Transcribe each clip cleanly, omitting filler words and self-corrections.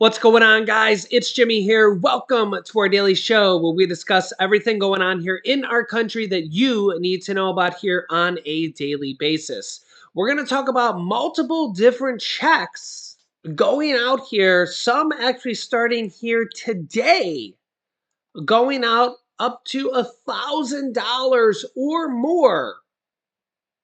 What's going on, guys? It's Jimmy here. Welcome to our daily show where we discuss everything going on here in our country that you need to know about here on a daily basis. We're going to talk about multiple different checks going out here, some actually starting here today, going out up to $1,000 or more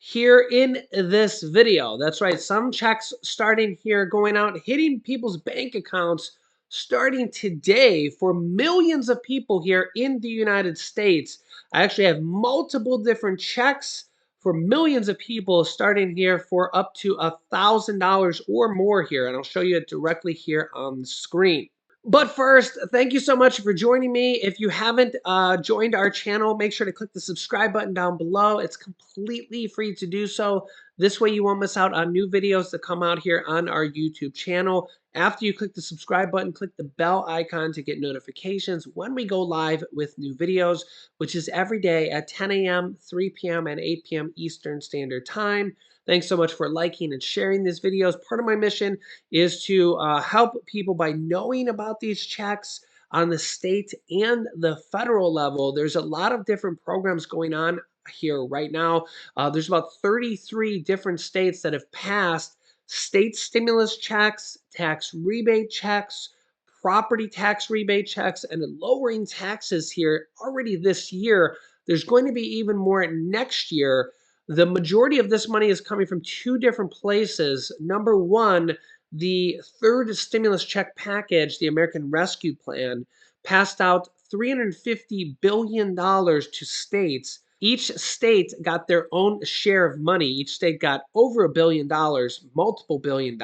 here in this video. That's right, some checks starting here going out, hitting people's bank accounts starting today for millions of people here in the United States. I actually have multiple different checks for millions of people starting here for up to $1,000 or more here, and I'll show you it directly here on the screen. But first, thank you so much for joining me. If you haven't joined our channel, make sure to click the subscribe button down below. It's completely free to do so. This way you won't miss out on new videos that come out here on our YouTube channel. After you click the subscribe button, click the bell icon to get notifications when we go live with new videos, which is every day at 10 a.m., 3 p.m., and 8 p.m. Eastern Standard Time. Thanks so much for liking and sharing these videos. Part of my mission is to help people by knowing about these checks on the state and the federal level. There's a lot of different programs going on here right now. There's about 33 different states that have passed state stimulus checks, tax rebate checks, property tax rebate checks, and lowering taxes here already this year. There's going to be even more next year. The majority of this money is coming from two different places. Number one, the third stimulus check package, the American Rescue Plan, passed out $350 billion to states. Each state got their own share of money. Each state got over $1 billion, multiple $1 billion,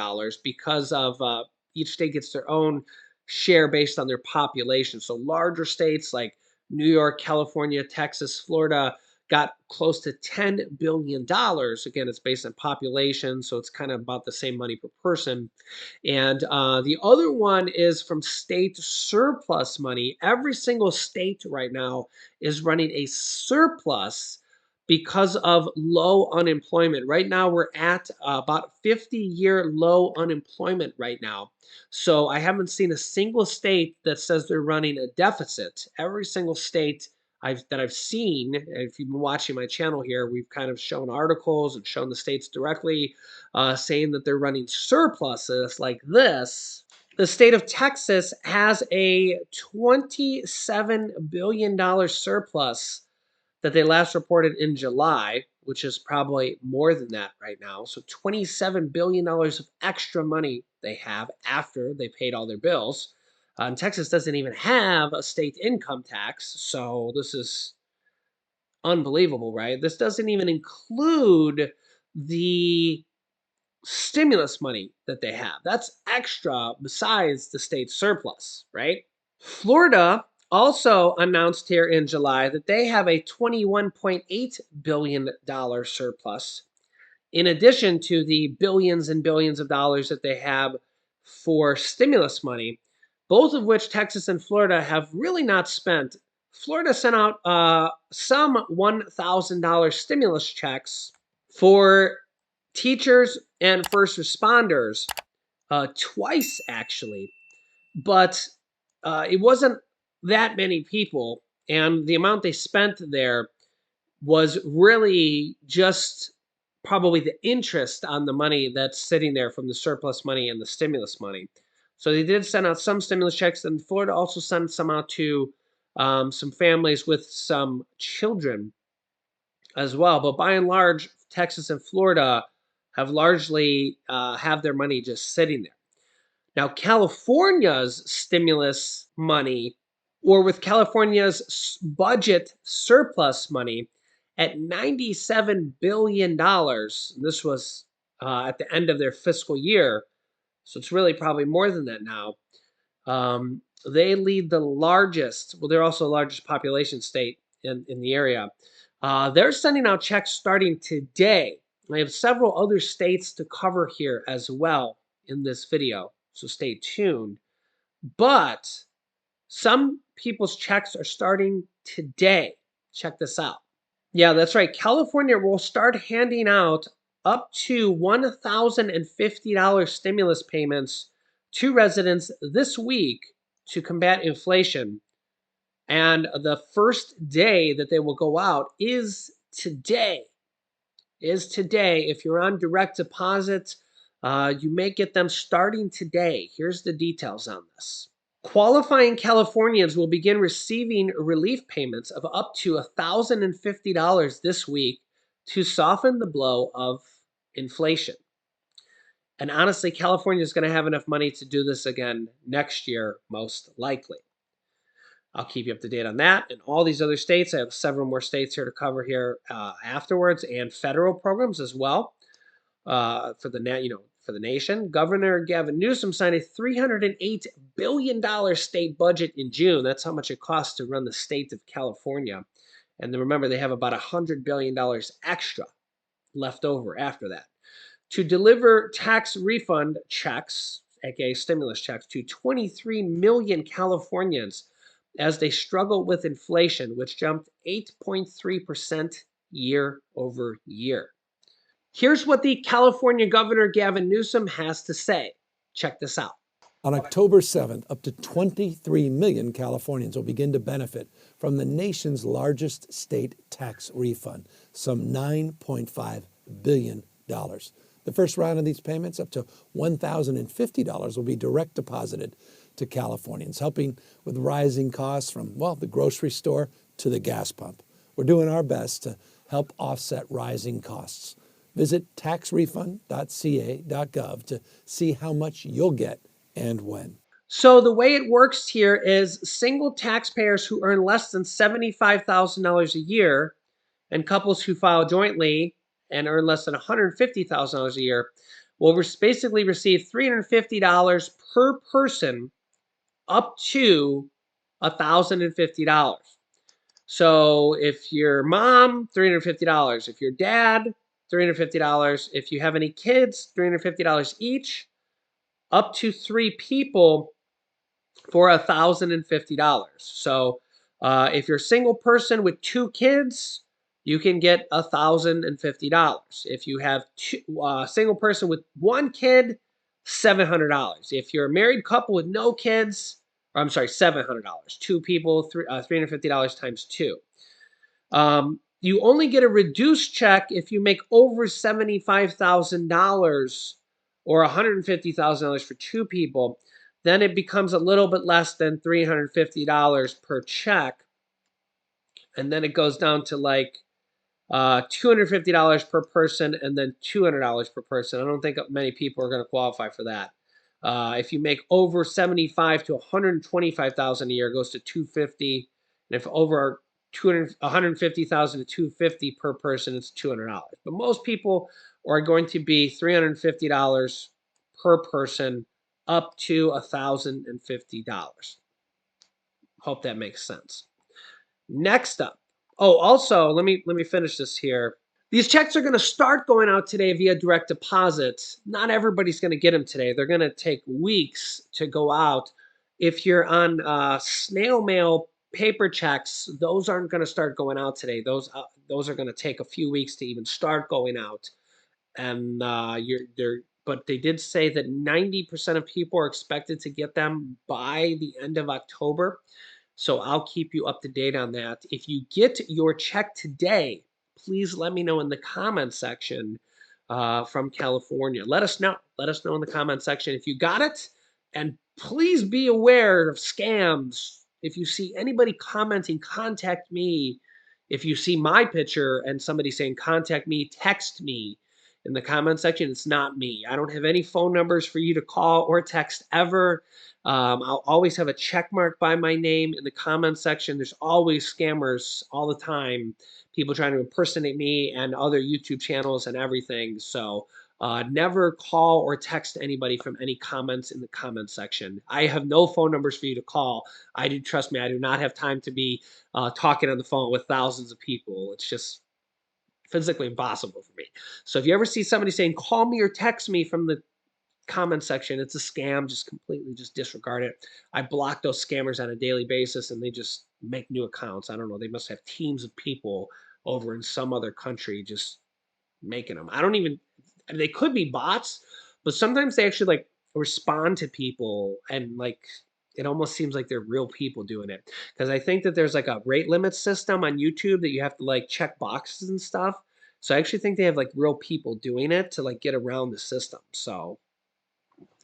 because of each state gets their own share based on their population. So larger states like New York, California, Texas, Florida got close to $10 billion. Again, it's based on population, so it's kind of about the same money per person. And the other one is from state surplus money. Every single state right now is running a surplus because of low unemployment. Right now, we're at about 50-year low unemployment right now. So I haven't seen a single state that says they're running a deficit. Every single state that I've seen, if you've been watching my channel here, we've kind of shown articles and shown the states directly saying that they're running surpluses like this. The state of Texas has a $27 billion surplus that they last reported in July, which is probably more than that right now. So $27 billion of extra money they have after they paid all their bills. And Texas doesn't even have a state income tax, so this is unbelievable, right? This doesn't even include the stimulus money that they have. That's extra besides the state surplus, right? Florida also announced here in July that they have a $21.8 billion surplus, in addition to the billions and billions of dollars that they have for stimulus money, both of which Texas and Florida have really not spent. Florida sent out some $1,000 stimulus checks for teachers and first responders, twice actually, but it wasn't that many people, and the amount they spent there was really just probably the interest on the money that's sitting there from the surplus money and the stimulus money. So they did send out some stimulus checks, and Florida also sent some out to some families with some children as well. But by and large, Texas and Florida have largely have their money just sitting there. Now, California's stimulus money, or with California's budget surplus money at $97 billion, this was at the end of their fiscal year, so it's really probably more than that now. They lead the largest, well, they're also the largest population state in the area. They're sending out checks starting today. I have several other states to cover here as well in this video, so stay tuned. But some people's checks are starting today. Check this out. Yeah, that's right. California will start handing out up to $1,050 stimulus payments to residents this week to combat inflation. And the first day that they will go out is today. Is today. If you're on direct deposit, you may get them starting today. Here's the details on this. Qualifying Californians will begin receiving relief payments of up to $1,050 this week to soften the blow of inflation. And honestly, California is going to have enough money to do this again next year, most likely. I'll keep you up to date on that and all these other states. I have several more states here to cover here afterwards, and federal programs as well for the for the nation. Governor Gavin Newsom signed a $308 billion state budget in June. That's how much it costs to run the state of California. And then remember, they have about $100 billion extra left over after that to deliver tax refund checks, aka stimulus checks, to 23 million Californians as they struggle with inflation, which jumped 8.3% year over year. Here's what the California Governor Gavin Newsom has to say. Check this out. On October 7th, up to 23 million Californians will begin to benefit from the nation's largest state tax refund, some $9.5 billion. The first round of these payments, up to $1,050, will be direct deposited to Californians, helping with rising costs from, well, the grocery store to the gas pump. We're doing our best to help offset rising costs. Visit taxrefund.ca.gov to see how much you'll get and when. So the way it works here is single taxpayers who earn less than $75,000 a year and couples who file jointly and earn less than $150,000 a year will basically receive $350 per person up to $1,050. So if your mom, $350. If your dad, $350. If you have any kids, $350 each, up to 3 people for $1,050. So if you're a single person with 2 kids, you can get $1,050. If you have a single person with 1 kid, $700. If you're a married couple with no kids, or I'm sorry, $700. 2 people, $350 times 2. You only get a reduced check if you make over $75,000 or $150,000 for 2 people. Then it becomes a little bit less than $350 per check. And then it goes down to like $250 per person and then $200 per person. I don't think many people are going to qualify for that. If you make over 75 to 125,000 a year, it goes to 250. And if over 150,000 to 250 per person, it's $200. But most people are going to be $350 per person up to $1,050. Hope that makes sense. Next up. Oh, also, let me finish this here. These checks are going to start going out today via direct deposit. Not everybody's going to get them today. They're going to take weeks to go out. If you're on snail mail paper checks, those aren't going to start going out today. Those are going to take a few weeks to even start going out. And but they did say that 90% of people are expected to get them by the end of October. So I'll keep you up to date on that. If you get your check today, please let me know in the comment section from California. Let us know. Let us know in the comment section if you got it. And please be aware of scams. If you see anybody commenting, contact me. If you see my picture and somebody saying contact me, text me in the comment section. It's not me. I don't have any phone numbers for you to call or text ever. I'll always have a check mark by my name in the comment section. There's always scammers all the time, people trying to impersonate me and other YouTube channels and everything. So never call or text anybody from any comments in the comment section. I have no phone numbers for you to call. Trust me, I do not have time to be talking on the phone with thousands of people. It's just physically impossible for me. So if you ever see somebody saying, call me or text me from the comment section, it's a scam. Just completely just disregard it. I block those scammers on a daily basis and they just make new accounts. I don't know. They must have teams of people over in some other country just making them. I don't even, they could be bots, but sometimes they actually like respond to people, and like it almost seems like they're real people doing it, because I think that there's like a rate limit system on YouTube that you have to like check boxes and stuff. So I actually think they have like real people doing it to like get around the system. So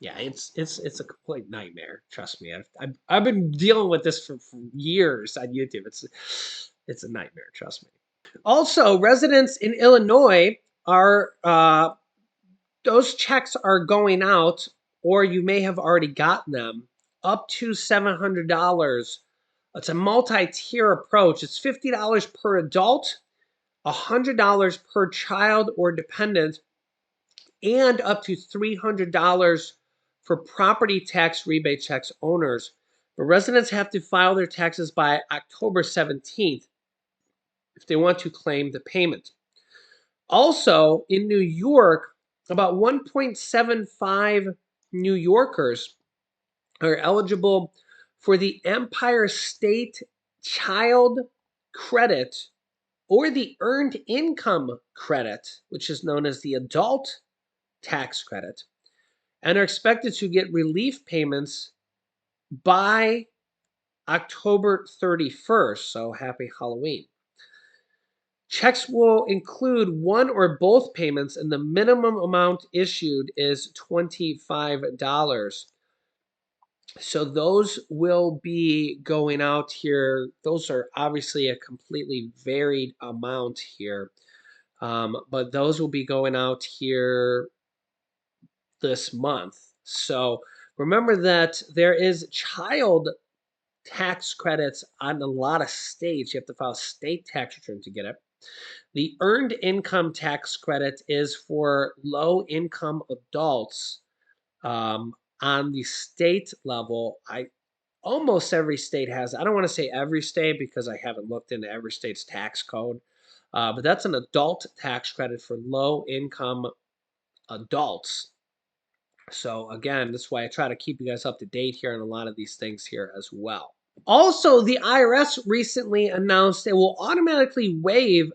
yeah, it's a complete nightmare. Trust me, I've been dealing with this for years on YouTube. It's a nightmare. Trust me. Also, residents in Illinois are those checks are going out, or you may have already gotten them, up to $700. It's a multi-tier approach. It's $50 per adult, $100 per child or dependent, and up to $300 for property tax rebate checks owners. But residents have to file their taxes by October 17th if they want to claim the payment. Also, in New York, about 1.75 New Yorkers are eligible for the Empire State Child Credit or the Earned Income Credit, which is known as the Adult Tax Credit, and are expected to get relief payments by October 31st. So happy Halloween. Checks will include one or both payments, and the minimum amount issued is $25. So those will be going out here. Those are obviously a completely varied amount here, but those will be going out here this month. So remember that there is child tax credits on a lot of states. You have to file a state tax return to get it. The earned income tax credit is for low income adults on the state level. I almost every state has. I don't want to say every state because I haven't looked into every state's tax code, but that's an adult tax credit for low income adults. So again, that's why I try to keep you guys up to date here on a lot of these things here as well. Also, the IRS recently announced it will automatically waive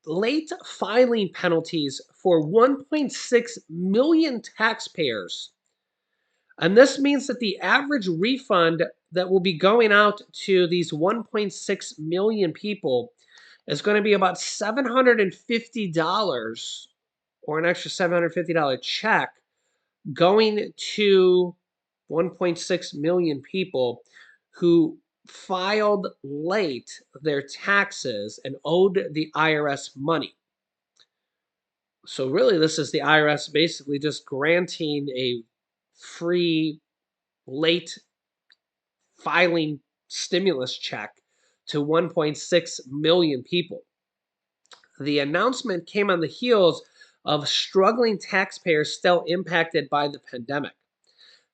late filing penalties for 1.6 million taxpayers. And this means that the average refund that will be going out to these 1.6 million people is going to be about $750 or an extra $750 check going to 1.6 million people who filed late their taxes and owed the IRS money. So really, this is the IRS basically just granting a free late filing stimulus check to 1.6 million people. The announcement came on the heels of struggling taxpayers still impacted by the pandemic.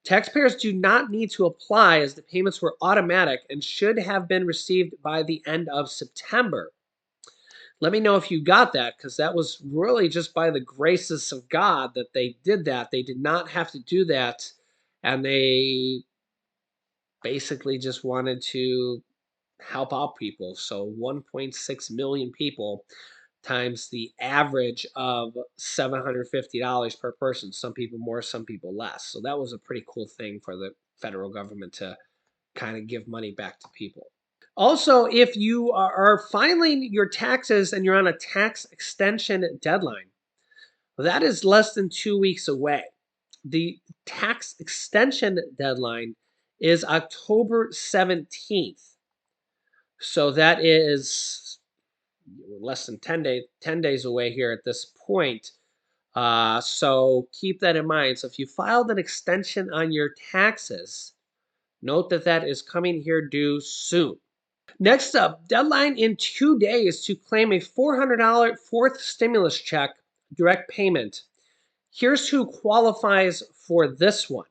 Taxpayers do not need to apply as the payments were automatic and should have been received by the end of September. Let me know if you got that, because that was really just by the graces of God that they did that. They did not have to do that, and they basically just wanted to help out people. So 1.6 million people times the average of $750 per person. Some people more, some people less. So that was a pretty cool thing for the federal government to kind of give money back to people. Also, if you are filing your taxes and you're on a tax extension deadline, that is less than 2 weeks away. The tax extension deadline is October 17th. So that is less than 10 days away here at this point. So keep that in mind. So if you filed an extension on your taxes, note that that is coming here due soon. Next up, deadline in 2 days to claim a $400 fourth stimulus check direct payment. Here's who qualifies for this one.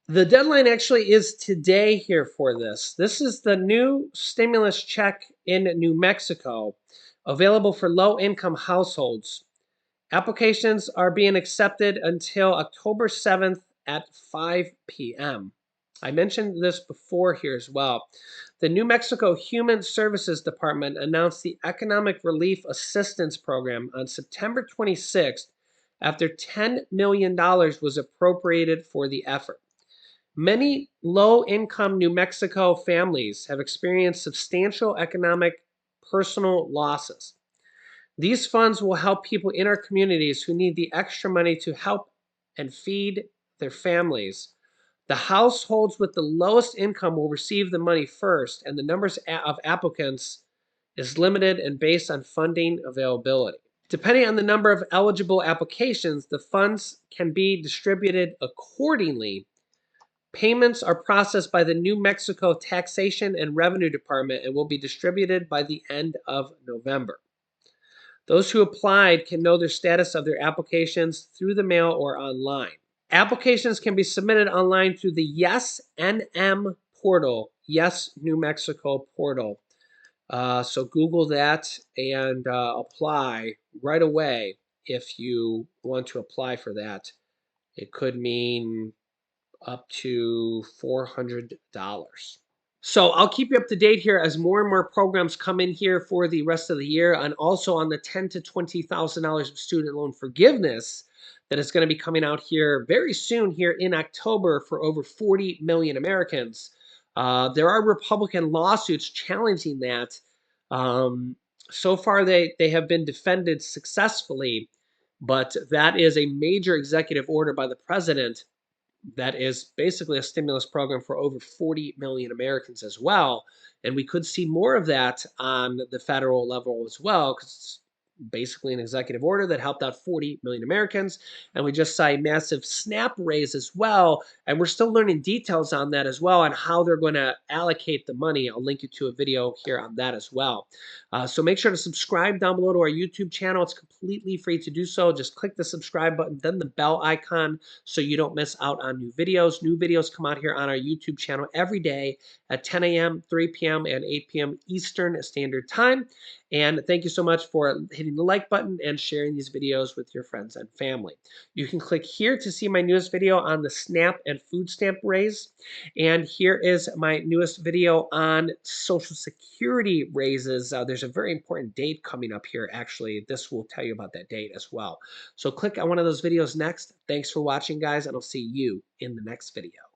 The deadline actually is today here for this. This is the new stimulus check in New Mexico, available for low income households. Applications are being accepted until October 7th at 5 p.m. I mentioned this before here as well. The New Mexico Human Services Department announced the Economic Relief Assistance Program on September 26th after $10 million was appropriated for the effort. Many low income New Mexico families have experienced substantial economic personal losses. These funds will help people in our communities who need the extra money to help and feed their families. The households with the lowest income will receive the money first, and the numbers of applicants is limited and based on funding availability. Depending on the number of eligible applications, the funds can be distributed accordingly. Payments are processed by the New Mexico Taxation and Revenue Department and will be distributed by the end of November. Those who applied can know their status of their applications through the mail or online. Applications can be submitted online through the Yes NM portal, Yes New Mexico portal. So Google that and apply right away if you want to apply for that. It could mean up to $400. So I'll keep you up to date here as more and more programs come in here for the rest of the year, and also on the $10,000 to $20,000 of student loan forgiveness that is going to be coming out here very soon here in October for over 40 million Americans. There are Republican lawsuits challenging that. So far, they have been defended successfully, but that is a major executive order by the president that is basically a stimulus program for over 40 million Americans as well. And we could see more of that on the federal level as well, because it's basically an executive order that helped out 40 million Americans. And we just saw a massive SNAP raise as well. And we're still learning details on that as well, on how they're going to allocate the money. I'll link you to a video here on that as well. So make sure to subscribe down below to our YouTube channel. It's completely free to do so. Just click the subscribe button, then the bell icon, so you don't miss out on new videos. New videos come out here on our YouTube channel every day at 10 a.m., 3 p.m., and 8 p.m. Eastern Standard Time. And thank you so much for hitting the like button and sharing these videos with your friends and family. You can click here to see my newest video on the SNAP and food stamp raise. And here is my newest video on Social Security raises. There's a very important date coming up here, actually. This will tell you about that date as well. So click on one of those videos next. Thanks for watching, guys, and I'll see you in the next video.